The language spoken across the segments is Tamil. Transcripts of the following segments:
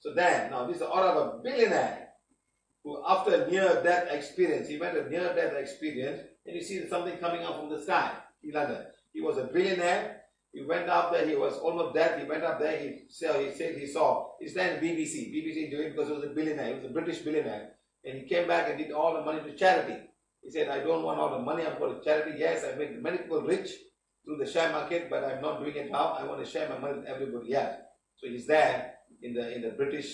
So then, now this is the aura of a billionaire who, after a near-death experience, he went a near-death experience, and you see something coming up from the sky in London. He was a billionaire. He went up there. He was almost dead. He went up there. He said he saw. He's then BBC. BBC doing because he was a billionaire. He was a British billionaire, and he came back and did all the money to charity. He said, "I don't want all the money. I'm going to charity. Yes, I make many people rich through the share market, but I'm not doing it now. I want to share my money with everybody else." So he's there in the British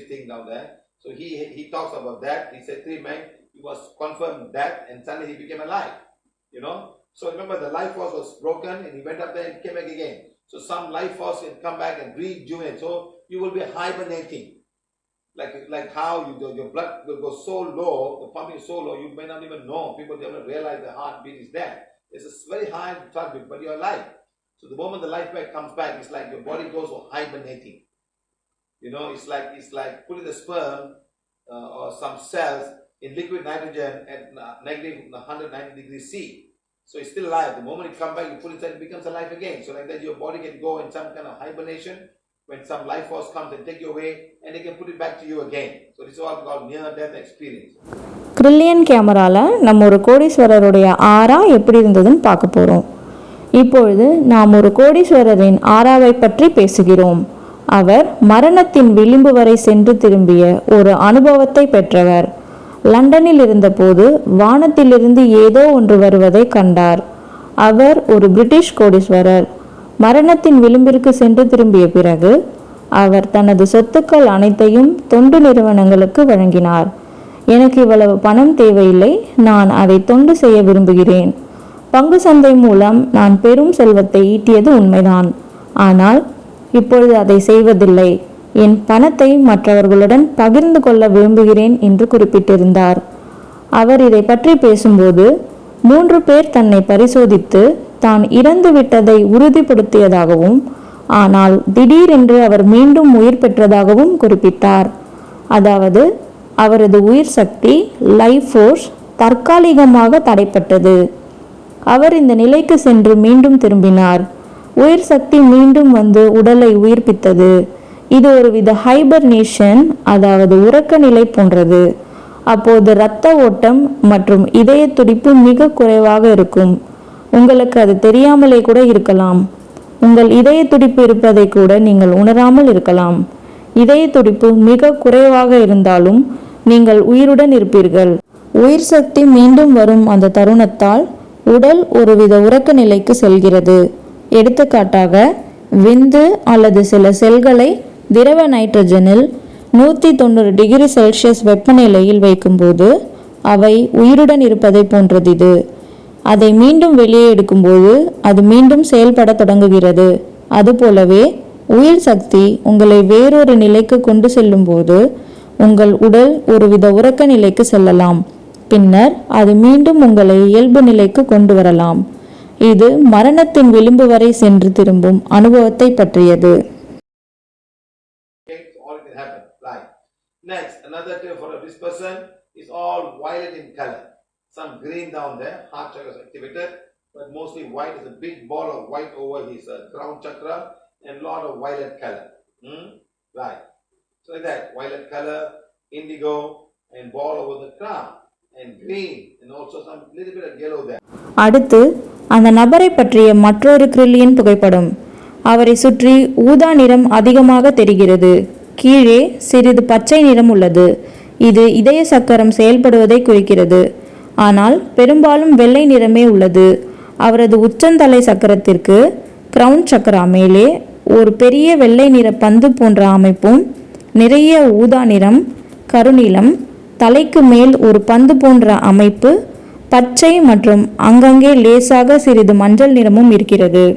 thing down there. So he talks about that. He said 3 men. He was confirmed dead, and suddenly he became alive. You know. So remember, the life force was broken, and he went up there and came back again. So some life force can come back and rejuvenate. So you will be hibernating, like how your blood will go so low, the pumping is so low, you may not even know. People don't realize the heartbeat is there. It's a very high heartbeat, but you're alive. So the moment the life back comes back, it's like your body goes for hibernating. You know, it's like putting the sperm or some cells in liquid nitrogen at negative 190 degrees C. So it's still alive. The moment it comes back, you put it inside, it becomes alive again. So like that, your body can go in some kind of hibernation when some life force comes and take you away, and they can put it back to you again. So this is all called near-death experience. Kirlian கேமரால நம்ம ஒரு கோடீஸ்வரருடைய ஆரா எப்படி இருந்ததுன்னு பார்க்க போறோம். இப்பொழுது நாம் ஒரு கோடீஸ்வரரின் ஆராவை பற்றி பேசுகிறோம். அவர் மரணத்தின் விளிம்பு வரை சென்று திரும்பிய ஒரு அனுபவத்தை பெற்றவர். லண்டனில் இருந்தபோது வானத்திலிருந்து ஏதோ ஒன்று வருவதை கண்டார். அவர் ஒரு பிரிட்டிஷ் கோடீஸ்வரர். மரணத்தின் விளிம்பிற்கு சென்று திரும்பிய பிறகு அவர் தனது சொத்துக்கள் அனைத்தையும் தொண்டு நிறுவனங்களுக்கு வழங்கினார். எனக்கு இவ்வளவு பணம் தேவையில்லை, நான் அதை தொண்டு செய்ய விரும்புகிறேன். பங்கு சந்தை மூலம் நான் பெரும் செல்வத்தை ஈட்டியது உண்மைதான், ஆனால் இப்பொழுது அதை செய்வதில்லை. என் பணத்தை மற்றவர்களுடன் பகிர்ந்து கொள்ள விரும்புகிறேன் என்று குறிப்பிட்டிருந்தார். அவர் இதை பற்றி பேசும்போது 3 பேர் தன்னை பரிசோதித்து தான் இறந்து விட்டதை உறுதிப்படுத்தியதாகவும், ஆனால் திடீரென்று அவர் மீண்டும் உயிர் பெற்றதாகவும் குறிப்பிட்டார். அதாவது அவரது உயிர் சக்தி லைஃப் ஃபோர்ஸ் தற்காலிகமாக தடைப்பட்டது. அவர் இந்த நிலைக்கு சென்று மீண்டும் திரும்பினார். உயிர் சக்தி மீண்டும் வந்து உடலை உயிர்ப்பித்தது. இது ஒருவித ஹைபர்னேஷன், அதாவது உறக்க நிலை போன்றது. அப்போது இரத்த ஓட்டம் மற்றும் இதய துடிப்பு மிக குறைவாக இருக்கும். உங்களுக்கு அது தெரியாமலே கூட இருக்கலாம். உங்கள் இதய துடிப்பு இருப்பதை கூட நீங்கள் உணராமல் இருக்கலாம். இதய துடிப்பு மிக குறைவாக இருந்தாலும் நீங்கள் உயிருடன் இருப்பீர்கள். உயிர் சக்தி மீண்டும் வரும் அந்த தருணத்தால் உடல் ஒருவித உறக்க நிலைக்கு செல்கிறது. எடுத்துக்காட்டாக, விந்து அல்லது சில செல்களை திரவ நைட்ரஜனில் 190 டிகிரி செல்சியஸ் வெப்பநிலையில் வைக்கும்போது அவை உயிருடன் இருப்பதை போன்றது. இது அதை மீண்டும் வெளியே எடுக்கும்போது அது மீண்டும் செயல்பட தொடங்குகிறது. அதுபோலவே உயிர் சக்தி உங்களை வேறொரு நிலைக்கு கொண்டு செல்லும் போது உங்கள் உடல் ஒருவித உறக்க நிலைக்கு செல்லலாம். பின்னர் அது மீண்டும் உங்களை இயல்பு நிலைக்கு கொண்டு வரலாம். இது மரணத்தின் விளிம்பு வரை சென்று திரும்பும் அனுபவத்தை பற்றியது. Next, another term for this person is all violet in color. Some green down there, heart chakra is activated, but mostly white. Is a big ball of white over his crown chakra and lot of violet color. Right. So like that, violet color, indigo, and ball over the crown, and green, and also some little bit of yellow there. அடுத்து அந்த நபரை பற்றிய மற்றொரு கிரில்லியன் புகைப்படம். அவரை சுற்றி ஊதா நிறம் அதிகமாக தெரிகிறது. கீழே சிறிது பச்சை நிறம் உள்ளது. இது இதய சக்கரம் செயல்படுவதை குறிக்கிறது. ஆனால் பெரும்பாலும் வெள்ளை நிறமே உள்ளது. அவரது உச்சந்தலை சக்கரத்திற்கு கிரவுன் சக்கரா மேலே ஒரு பெரிய வெள்ளை நிற பந்து போன்ற அமைப்பும், நிறைய ஊதா நிறம், கருநீலம், தலைக்கு மேல் ஒரு பந்து போன்ற அமைப்பு, பச்சை மற்றும் அங்கங்கே லேசாக சிறிது மஞ்சள் நிறமும் இருக்கிறது.